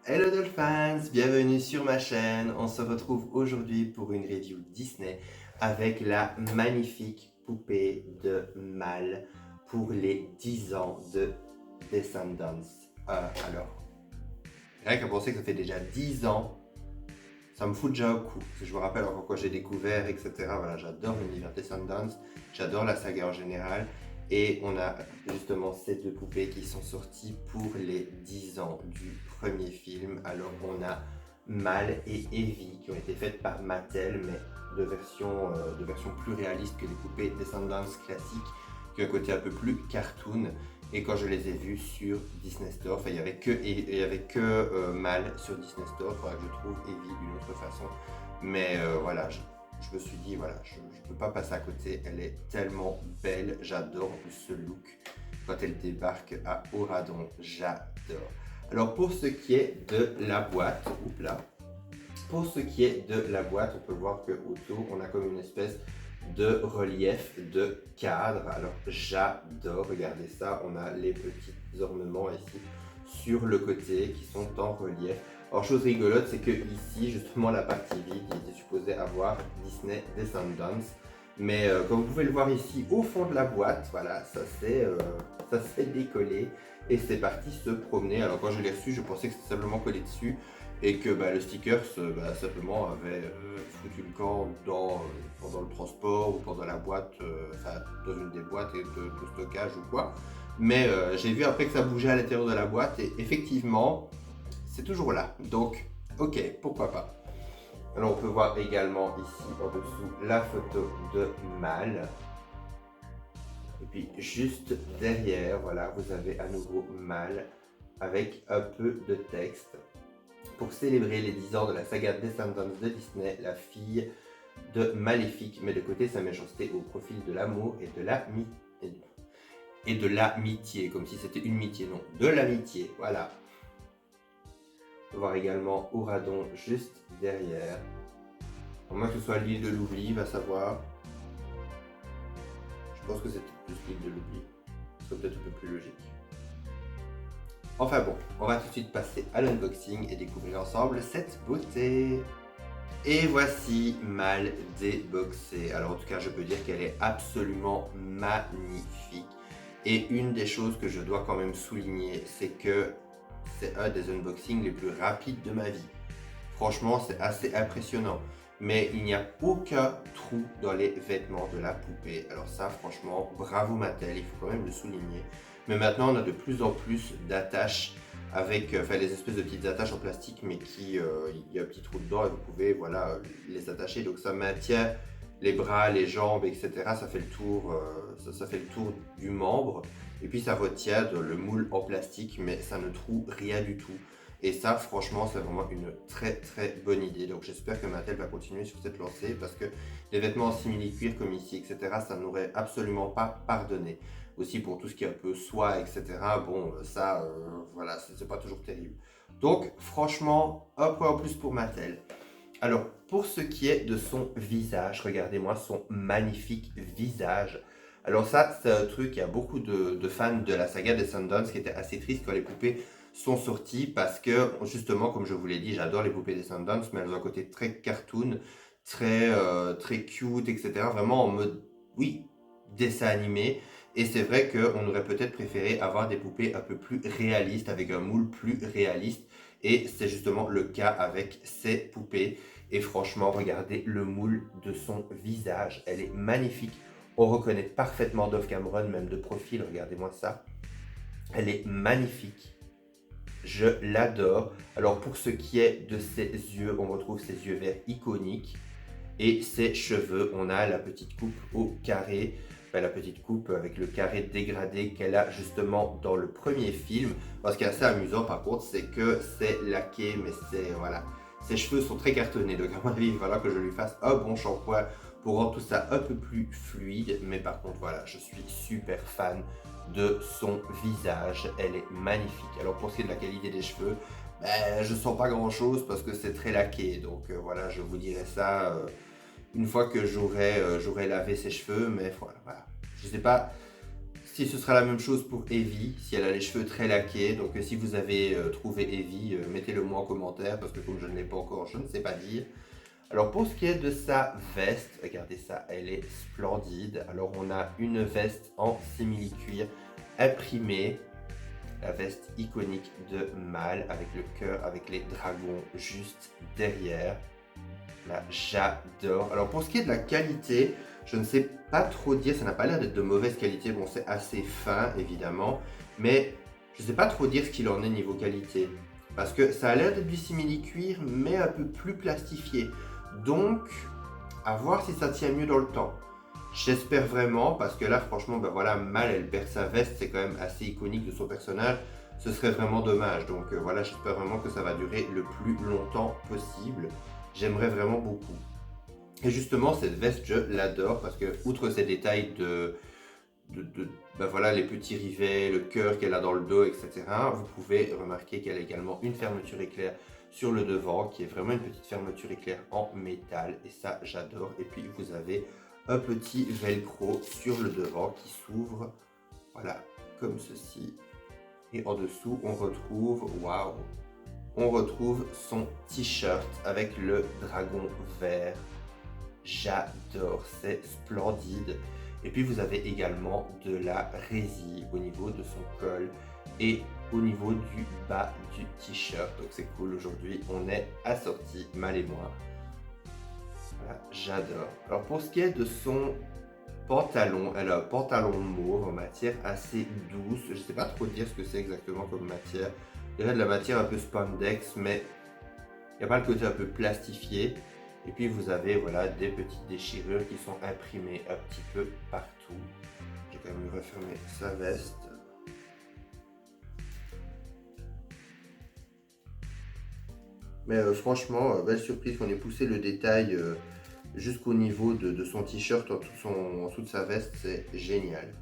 Hello Dolphins, bienvenue sur ma chaîne. On se retrouve aujourd'hui pour une review Disney avec la magnifique poupée de Mal pour les 10 ans de Descendants. Alors, rien qu'à penser que ça fait déjà 10 ans, ça me fout déjà au cou. Parce que je me rappelle encore quand j'ai découvert, etc. Voilà, j'adore l'univers Descendants, j'adore la saga en général. Et on a justement ces deux poupées qui sont sorties pour les 10 ans du premier film. Alors on a Mal et Evie qui ont été faites par Mattel, mais de version plus réaliste que les poupées Descendants classiques, qui ont un côté un peu plus cartoon. Et quand je les ai vues sur Disney Store, enfin il n'y avait que Mal sur Disney Store, il faudra que je trouve Evie d'une autre façon. Mais voilà, je me suis dit, voilà, je ne peux pas passer à côté, elle est tellement belle, j'adore en plus ce look quand elle débarque à Auradon, j'adore. Alors pour ce qui est de la boîte, pour ce qui est de la boîte, on peut voir que autour on a comme une espèce de relief de cadre. Alors j'adore, regardez ça, on a les petits ornements ici sur le côté qui sont en relief. Alors chose rigolote, c'est que ici justement la partie vide, il était supposé avoir Disney Descendants, mais comme vous pouvez le voir ici au fond de la boîte, voilà, ça s'est décollé et c'est parti se promener. Alors quand je l'ai reçu, je pensais que c'était simplement collé dessus et que le sticker simplement avait foutu le camp pendant le transport ou pendant la boîte, enfin dans une des boîtes de stockage ou quoi. Mais j'ai vu après que ça bougeait à l'intérieur de la boîte et effectivement c'est toujours là. Donc ok, pourquoi pas. Alors on peut voir également ici en dessous la photo de Mal. Et puis juste derrière, voilà, vous avez à nouveau Mal avec un peu de texte. Pour célébrer les 10 ans de la saga Descendants de Disney, la fille de Maléfique met de côté sa méchanceté au profil de l'amour et de l'amitié, comme si c'était une amitié, non, de l'amitié, voilà. On peut voir également Auradon juste derrière. À moins que ce soit l'île de l'oubli, va savoir. Je pense que c'est plus l'île de l'oubli. C'est peut-être un peu plus logique. Enfin bon, on va tout de suite passer à l'unboxing et découvrir ensemble cette beauté. Et voici Mal déboxée. Alors en tout cas, je peux dire qu'elle est absolument magnifique. Et une des choses que je dois quand même souligner, c'est que c'est un des unboxings les plus rapides de ma vie. Franchement, c'est assez impressionnant. Mais il n'y a aucun trou dans les vêtements de la poupée. Alors ça, franchement, bravo Mattel, il faut quand même le souligner. Mais maintenant, on a de plus en plus d'attaches avec les espèces de petites attaches en plastique, mais il y a un petit trou dedans et vous pouvez voilà, les attacher. Donc ça maintient les bras, les jambes, etc. Ça fait le tour, ça fait le tour du membre. Et puis ça retient le moule en plastique, mais ça ne troue rien du tout. Et ça, franchement, c'est vraiment une très très bonne idée. Donc j'espère que Mattel va continuer sur cette lancée parce que les vêtements en simili-cuir comme ici, etc., ça n'aurait absolument pas pardonné. Aussi pour tout ce qui est un peu soie, etc., bon, ça, voilà, c'est pas toujours terrible. Donc franchement, un point en plus pour Mattel. Alors, pour ce qui est de son visage, regardez-moi son magnifique visage. Alors ça, c'est un truc, il y a beaucoup de fans de la saga Descendants qui étaient assez tristes quand les poupées sont sorties parce que, justement, comme je vous l'ai dit, j'adore les poupées Descendants, mais elles ont un côté très cartoon, très cute, etc. Vraiment en mode, oui, dessin animé. Et c'est vrai qu'on aurait peut-être préféré avoir des poupées un peu plus réalistes, avec un moule plus réaliste. Et c'est justement le cas avec ces poupées. Et franchement, regardez le moule de son visage. Elle est magnifique. On reconnaît parfaitement Dove Cameron, même de profil. Regardez-moi ça. Elle est magnifique. Je l'adore. Alors pour ce qui est de ses yeux, on retrouve ses yeux verts iconiques. Et ses cheveux, on a la petite coupe au carré. La petite coupe avec le carré dégradé qu'elle a justement dans le premier film. Ce qui est assez amusant par contre, c'est que c'est laqué, mais c'est voilà. Ses cheveux sont très cartonnés, donc à mon avis, il va falloir que je lui fasse un bon shampoing pour rendre tout ça un peu plus fluide. Mais par contre, voilà, je suis super fan de son visage. Elle est magnifique. Alors pour ce qui est de la qualité des cheveux, je sens pas grand chose parce que c'est très laqué. Donc voilà, je vous dirai ça une fois que j'aurai lavé ses cheveux. Mais voilà, je sais pas. si ce sera la même chose pour Evie, si elle a les cheveux très laqués. Donc si vous avez trouvé Evie, mettez-le moi en commentaire parce que comme je ne l'ai pas encore, je ne sais pas dire. Alors pour ce qui est de sa veste, regardez ça, elle est splendide. Alors on a une veste en simili-cuir imprimée, la veste iconique de Mal avec le cœur, avec les dragons juste derrière. Là, j'adore. Alors pour ce qui est de la qualité, je ne sais pas trop dire, ça n'a pas l'air d'être de mauvaise qualité. Bon, c'est assez fin évidemment, mais je ne sais pas trop dire ce qu'il en est niveau qualité. Parce que ça a l'air d'être du simili-cuir, mais un peu plus plastifié. Donc, à voir si ça tient mieux dans le temps. J'espère vraiment, parce que là, franchement, ben voilà, Mal, elle perd sa veste, c'est quand même assez iconique de son personnage. Ce serait vraiment dommage. Donc voilà, j'espère vraiment que ça va durer le plus longtemps possible. J'aimerais vraiment beaucoup. Et justement, cette veste, je l'adore parce que, outre ces détails ben voilà, les petits rivets, le cœur qu'elle a dans le dos, etc., vous pouvez remarquer qu'elle a également une fermeture éclair sur le devant, qui est vraiment une petite fermeture éclair en métal. Et ça, j'adore. Et puis, vous avez un petit velcro sur le devant qui s'ouvre, voilà, comme ceci. Et en dessous, on retrouve, waouh, on retrouve son t-shirt avec le dragon vert. J'adore, c'est splendide. Et puis vous avez également de la résille au niveau de son col et au niveau du bas du t-shirt. Donc c'est cool, aujourd'hui on est assortis, Mal et moi. Voilà, j'adore. Alors pour ce qui est de son pantalon, elle a un pantalon mauve en matière assez douce. Je ne sais pas trop dire ce que c'est exactement comme matière. Il y a de la matière un peu spandex, mais il n'y a pas le côté un peu plastifié. Et puis vous avez voilà, des petites déchirures qui sont imprimées un petit peu partout. J'ai quand même refermé sa veste. Mais franchement, belle surprise qu'on ait poussé le détail jusqu'au niveau de son t-shirt en dessous de sa veste, c'est génial.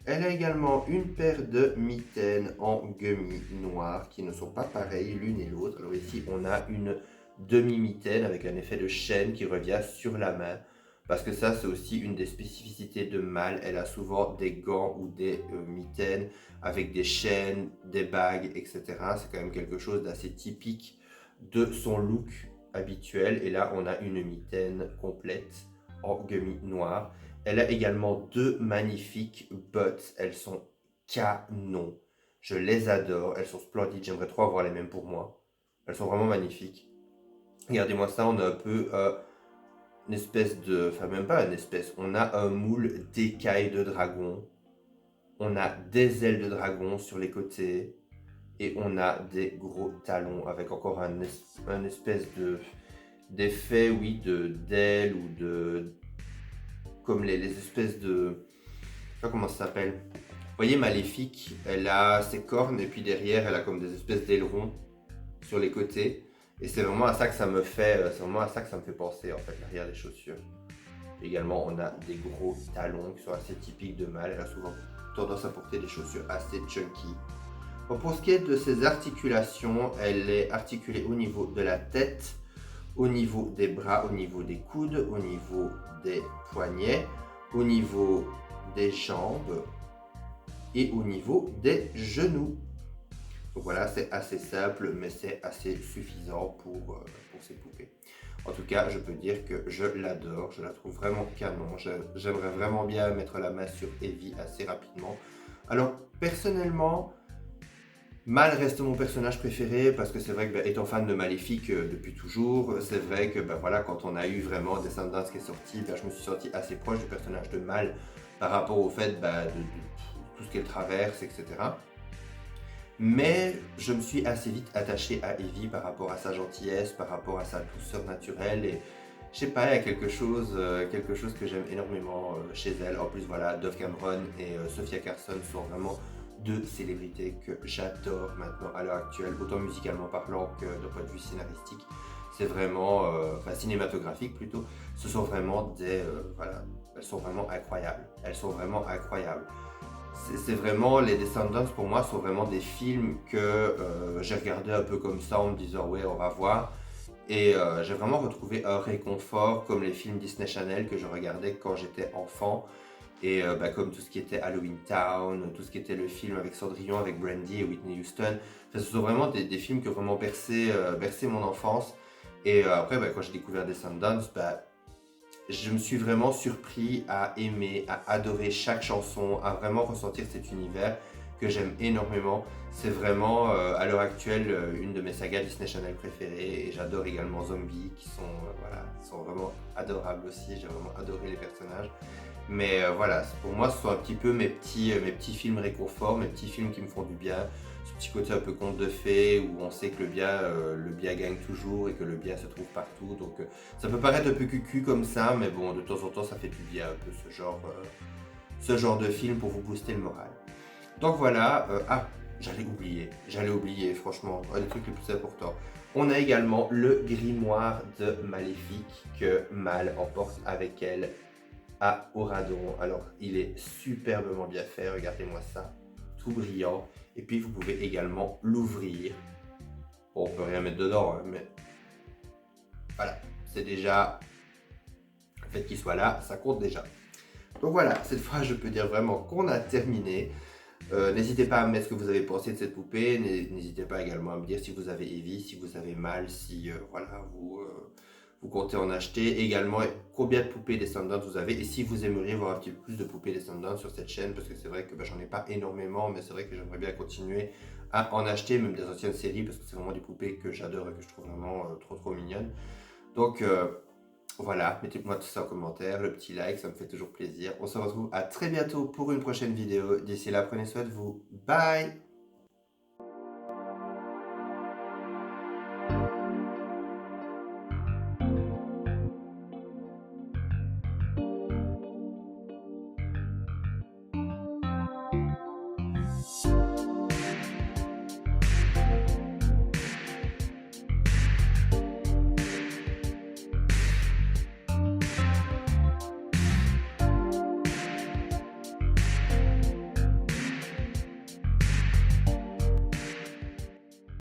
Elle a également une paire de mitaines en gummy noir qui ne sont pas pareilles l'une et l'autre. Alors ici, on a une demi-mitaine avec un effet de chaîne qui revient sur la main. Parce que ça, c'est aussi une des spécificités de Mal. Elle a souvent des gants ou des mitaines avec des chaînes, des bagues, etc. C'est quand même quelque chose d'assez typique de son look habituel. Et là, on a une mitaine complète en gummy noir. Elle a également deux magnifiques bottes. Elles sont canon. Je les adore. Elles sont splendides. J'aimerais trop avoir les mêmes pour moi. Elles sont vraiment magnifiques. Regardez-moi ça. On a un peu une espèce de... Enfin, même pas une espèce. On a un moule d'écailles de dragon. On a des ailes de dragon sur les côtés. Et on a des gros talons avec encore un espèce d'effet, oui, d'ailes ou de... Comme les espèces de... Je sais pas comment ça s'appelle. Vous voyez Maléfique, elle a ses cornes et puis derrière elle a comme des espèces d'ailerons sur les côtés. Et c'est vraiment à ça que ça me fait, penser en fait, l'arrière des chaussures. Également on a des gros talons qui sont assez typiques de Mal. Elle a souvent tendance à porter des chaussures assez chunky. Bon, pour ce qui est de ses articulations, elle est articulée au niveau de la tête, au niveau des bras, au niveau des coudes, au niveau des poignets, au niveau des jambes et au niveau des genoux. Donc voilà, c'est assez simple, mais c'est assez suffisant pour ces poupées. En tout cas, je peux dire que je l'adore, je la trouve vraiment canon. J'aimerais vraiment bien mettre la main sur Evie assez rapidement. Alors, personnellement, Mal reste mon personnage préféré parce que c'est vrai que étant fan de Maléfique depuis toujours, c'est vrai que voilà, quand on a eu vraiment Descendants qui est sorti, je me suis senti assez proche du personnage de Mal par rapport au fait de tout ce qu'elle traverse, etc. Mais je me suis assez vite attaché à Evie par rapport à sa gentillesse, par rapport à sa douceur naturelle et je sais pas, il y a quelque chose que j'aime énormément chez elle. En plus voilà, Dove Cameron et Sofia Carson sont vraiment deux célébrités que j'adore maintenant à l'heure actuelle, autant musicalement parlant que d'un point de vue scénaristique. C'est vraiment, cinématographique plutôt, ce sont vraiment elles sont vraiment incroyables. Elles sont vraiment incroyables. C'est vraiment, les Descendants pour moi sont vraiment des films que j'ai regardé un peu comme ça en me disant ouais on va voir. Et j'ai vraiment retrouvé un réconfort comme les films Disney Channel que je regardais quand j'étais enfant. Et comme tout ce qui était Halloween Town, tout ce qui était le film avec Cendrillon, avec Brandy et Whitney Houston. Enfin, ce sont vraiment des films qui ont vraiment bercé mon enfance. Et après, quand j'ai découvert Descendants, je me suis vraiment surpris à aimer, à adorer chaque chanson, à vraiment ressentir cet univers que j'aime énormément. C'est vraiment à l'heure actuelle une de mes sagas Disney Channel préférées et j'adore également Zombie qui sont vraiment adorables aussi. J'ai vraiment adoré les personnages. Mais voilà, pour moi, ce sont un petit peu mes petits films réconfort, mes petits films qui me font du bien. Ce petit côté un peu conte de fées où on sait que le bien gagne toujours et que le bien se trouve partout. Donc ça peut paraître un peu cucu comme ça, mais bon, de temps en temps, ça fait du bien un peu ce genre de film pour vous booster le moral. Donc voilà, j'allais oublier, franchement, un des trucs les plus importants. On a également le grimoire de Maléfique que Mal emporte avec elle à Oradon. Alors, il est superbement bien fait, regardez-moi ça, tout brillant. Et puis, vous pouvez également l'ouvrir. Bon, on peut rien mettre dedans, hein, mais voilà, c'est déjà, le fait qu'il soit là, ça compte déjà. Donc voilà, cette fois, je peux dire vraiment qu'on a terminé. N'hésitez pas à me mettre ce que vous avez pensé de cette poupée. N'hésitez pas également à me dire si vous avez Evie, si vous avez Mal, si vous comptez en acheter. Également, combien de poupées Descendants vous avez et si vous aimeriez voir un petit peu plus de poupées Descendants sur cette chaîne, parce que c'est vrai que j'en ai pas énormément, mais c'est vrai que j'aimerais bien continuer à en acheter, même des anciennes séries, parce que c'est vraiment des poupées que j'adore et que je trouve vraiment trop mignonnes. Donc voilà, mettez-moi tout ça en commentaire, le petit like, ça me fait toujours plaisir. On se retrouve à très bientôt pour une prochaine vidéo. D'ici là, prenez soin de vous. Bye!